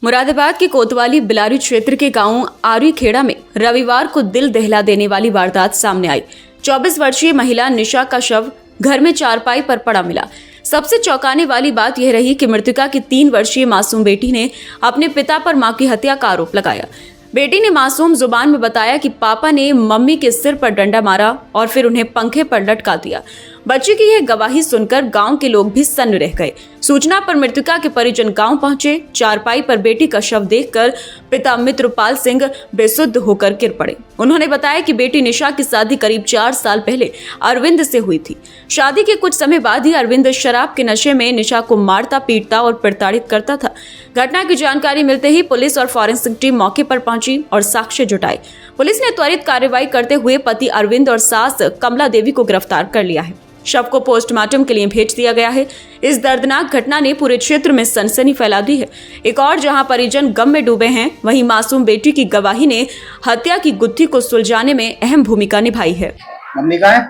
मुरादाबाद के कोतवाली बिलारी क्षेत्र के गांव आरी खेड़ा में रविवार को दिल दहला देने वाली वारदात सामने आई। 24 वर्षीय महिला निशा का शव घर में चारपाई पर पड़ा मिला। सबसे चौंकाने वाली बात यह रही कि मृतका की 3 वर्षीय मासूम बेटी ने अपने पिता पर मां की हत्या का आरोप लगाया। बेटी ने मासूम जुबान में बताया कि पापा ने मम्मी के सिर पर डंडा मारा और फिर उन्हें पंखे पर लटका दिया। बच्ची की यह गवाही सुनकर गांव के लोग भी सन्न रह गए। सूचना पर मृतका के परिजन गांव पहुंचे। चारपाई पर बेटी का शव देखकर पिता मित्रपाल सिंह बेसुध होकर गिर पड़े। उन्होंने बताया कि बेटी निशा की शादी करीब 4 साल पहले अरविंद से हुई थी। शादी के कुछ समय बाद ही अरविंद शराब के नशे में निशा को मारता, पीटता और प्रताड़ित करता था। घटना की जानकारी मिलते ही पुलिस और फॉरेंसिक टीम मौके पर पहुंची और साक्ष्य जुटाए। पुलिस ने त्वरित कार्रवाई करते हुए पति अरविंद और सास कमला देवी को गिरफ्तार कर लिया है। शव को पोस्टमार्टम के लिए भेज दिया गया है। इस दर्दनाक घटना ने पूरे क्षेत्र में सनसनी फैला दी है। एक और जहां परिजन गम में डूबे हैं, वहीं मासूम बेटी की गवाही ने हत्या की गुत्थी को सुलझाने में अहम भूमिका निभाई है। मम्मी कहाँ है?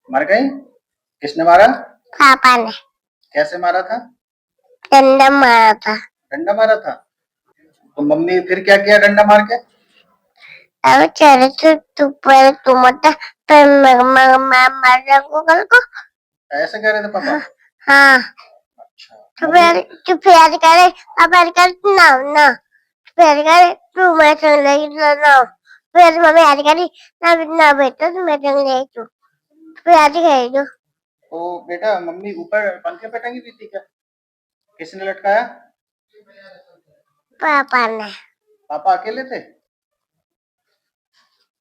मर गई? किसने मारा? पापा ने। कैसे मारा था? डंडा मारा था। डंडा मारा था? तो मम्मी फिर क्या किया डंडा मार के? अब चले तू पहले तुम मत पर मार को कल को ऐसे कह रहे थे पापा? हाँ। अच्छा। तू प्यार करे पापा कर ना प्यार करे तू मैं चल रही ना फिर मम्मी आज करी ना बेटा तू मैं चल रही तू प्यार करे जो। तो बेटा मम्मी ऊपर पंखे पे टंगी हुई थी क्या? किसने लटकाया? पापा ने। पापा अकेले थे?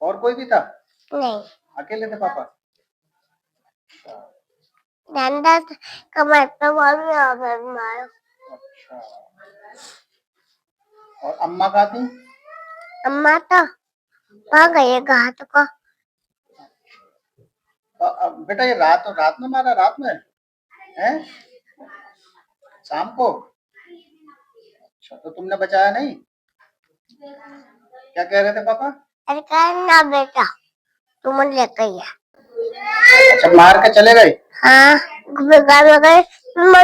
और कोई भी था? नहीं, अकेले थे पापा? डंडा कमर पे मारो। अच्छा। और अम्मा कहाँ थी? अम्मा तो वहाँ गई घाट को। बेटा ये रात में मारा? रात में हैं? शाम को? अच्छा, तो तुमने बचाया नहीं? क्या कह रहे थे पापा? अरे ना बेटा तुम लेकर गया। अच्छा, मार के चले गए? हाँ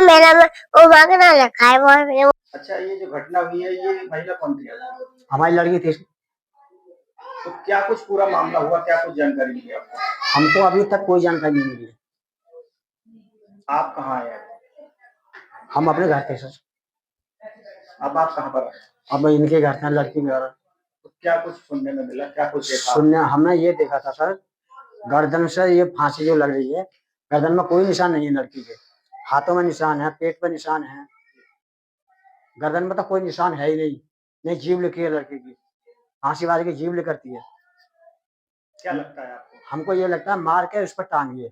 मेरा वो मांगना रखा है वो। अच्छा, ये जो घटना हुई है ये महिला कौन थी? हमारी लड़की थी। तो क्या कुछ पूरा मामला हुआ, क्या कुछ जानकारी मिली आपको? हमको अभी तक कोई जानकारी नहीं मिली। आप कहाँ आए? हम अपने घर थे सर। अब आप कहाँ पर? अब इनके घर था, लड़की मेरा। तो क्या कुछ सुनने में मिला, क्या कुछ देखा? हमने ये देखा था सर, गर्दन से ये फांसी जो लग रही है, गर्दन में कोई निशान नहीं है लड़की के। हाथों में निशान है, पेट पे निशान है, गर्दन में तो कोई निशान है ही नहीं जीभ लिखी है लड़की की। फांसी वाले की जीभ लिखती है। क्या लगता है आपको? हमको ये लगता है मार के उस पर टांगिए।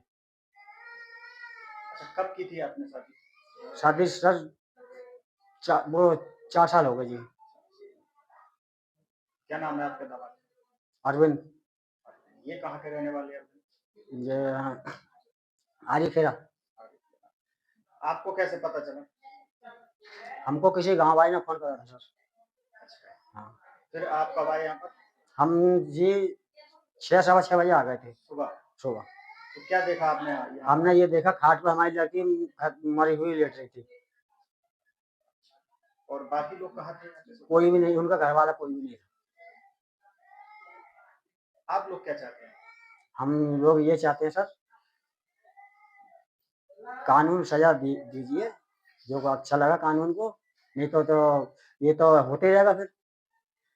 अच्छा, कब की थी आपने शादी? शादी सर 4 साल हो गए जी। क्या नाम है आपके दामाद? अरविंद। ये कहाँ के रहने वाले हैं? ये आरी खेड़ा। आपको कैसे पता चला? हमको किसी गांव वाले ने फोन करा था सर। हाँ। फिर आप कब आए यहाँ पर? हम जी 6-6:15 बजे आ गए थे सुबह। सुबह। तो क्या देखा आपने? हमने ये देखा खाट पर हमारी लड़की मरी हुई लेट रही थी। और बाकी लोग कहाँ थे? कोई भी नहीं, उनका घर वाला कोई भी नहीं था। आप लोग क्या चाहते हैं? हम लोग ये चाहते हैं सर, कानून सजा दीजिए जो अच्छा लगा कानून को, नहीं तो ये तो होते रहेगा। फिर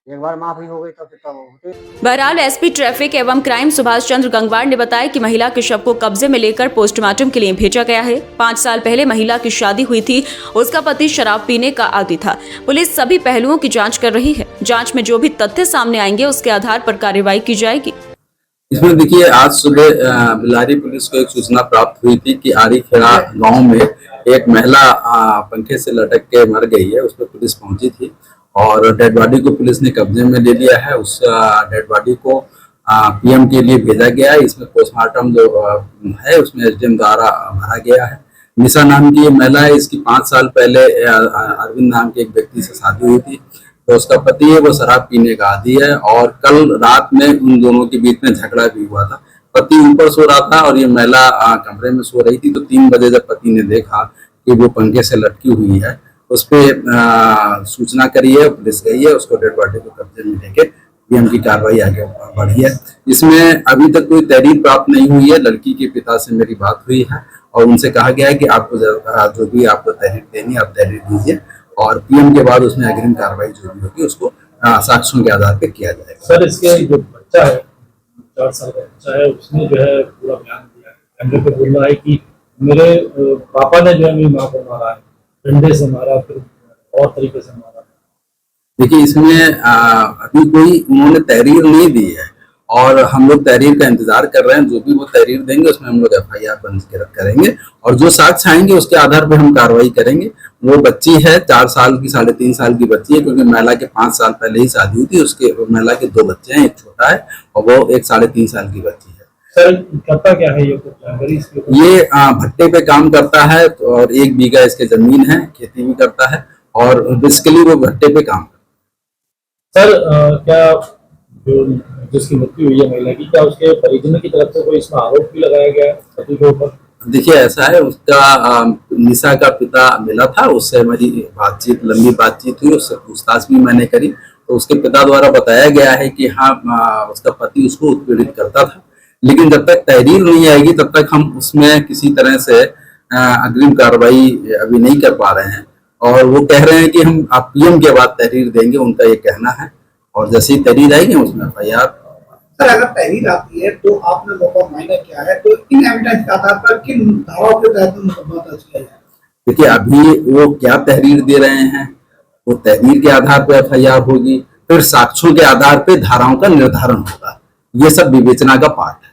एक बार माफी हो गई तो फिर तो होते। बहरहाल एसपी ट्रैफिक एवं क्राइम सुभाष चंद्र गंगवार ने बताया कि महिला के शव को कब्जे में लेकर पोस्टमार्टम के लिए भेजा गया है। 5 साल पहले महिला की शादी हुई थी। उसका पति शराब पीने का आदी था। पुलिस सभी पहलुओं की जांच कर रही है। जांच में जो भी तथ्य सामने आएंगे उसके आधार पर कार्रवाई की जाएगी। इसमें देखिए, आज सुबह बिलारी पुलिस को एक सूचना प्राप्त हुई थी कि आरी खेड़ा गांव में एक महिला पंखे से लटक के मर गई है। उस पर पुलिस पहुंची थी और डेड बॉडी को पुलिस ने कब्जे में ले लिया है। उस डेड बॉडी को पीएम के लिए भेजा गया है। इसमें पोस्टमार्टम जो है उसमें एसडीएम द्वारा भरा गया है। निशा नाम की ये महिला है। इसकी 5 साल पहले अरविंद नाम के एक व्यक्ति से शादी हुई थी। तो उसका पति है वो शराब पीने का आदी है और कल रात में उन दोनों के बीच में झगड़ा भी हुआ था। पति ऊपर सो रहा था और ये महिला कमरे में सो रही थी। तो 3 बजे जब पति ने देखा कि वो पंखे से लटकी हुई है उस पर सूचना करी है, पुलिस गई है, उसको डेड बॉडी को कब्जे में लेके पीएम की कार्रवाई आगे बढ़ी है। इसमें अभी तक कोई तहरीर प्राप्त नहीं हुई है। लड़की के पिता से मेरी बात हुई है और उनसे कहा गया है कि आपको जो भी आपको तहरीर देनी है आप तहरीर दीजिए और पीएम के बाद उसमें अग्रिम कार्रवाई जो भी होगी उसको साक्ष्यों के आधार पर किया जाएगा। सर, इसके जो बच्चा है 4 साल का बच्चा है, उसने जो है पूरा बयान दिया है, कैमरे पे बोल रहा है कि मेरे पापा ने जो है मेरी माँ को मारा है, डंडे से मारा, फिर और तरीके से मारा। देखिए, इसमें अभी कोई उन्होंने तहरीर नहीं दी है और हम लोग तहरीर का इंतजार कर रहे हैं। जो भी वो तहरीर देंगे उसमें हम लोग FIR पंजीकृत करेंगे और जो साक्ष्य आएंगे उसके आधार पर हम कार्रवाई करेंगे। वो बच्ची है 4 साल की, 3.5 साल की बच्ची है, क्योंकि महिला के 5 साल पहले ही शादी हुई थी। उसके महिला के 2 बच्चे हैं, एक छोटा है और वो एक 3.5 साल की बच्ची है। सर, करता क्या है ये, कुछ जानकारी इसके ऊपर? ये भट्टे पे काम करता है और 1 बीघा इसके जमीन है, खेती भी करता है और बेसिकली वो भट्टे पे काम करता है। सर, क्या जो जिसकी मृत्यु हुई है महिला की, क्या उसके परिजनों की तरफ से कोई इसमें आरोप भी लगाया गया है पति के ऊपर? देखिए, ऐसा है, उसका निशा का पिता मिला था, उससे हमारी लंबी बातचीत हुई, उससे पूछताछ भी मैंने करी तो उसके पिता द्वारा बताया गया है कि हाँ, उसका पति उसको उत्पीड़ित करता था। लेकिन जब तक तहरीर नहीं आएगी तब तक हम उसमें किसी तरह से अग्रिम कार्रवाई अभी नहीं कर पा रहे हैं और वो कह रहे हैं कि हम आप पीएम के बाद तहरीर देंगे, उनका ये कहना है और जैसे ही तहरीर आएगी उसमें FIR। सर, अगर तहरीर आती है तो आपने मौका मायने क्या है, तो इन एविडेंस के आधार पर किन धाराओं के तहत मुकदमा दर्ज किया जाए? देखिए, अभी वो क्या तहरीर दे रहे हैं, वो तहरीर के आधार पर FIR होगी, फिर साक्ष्यों के आधार पर धाराओं का निर्धारण होगा। ये सब विवेचना का पार्ट है।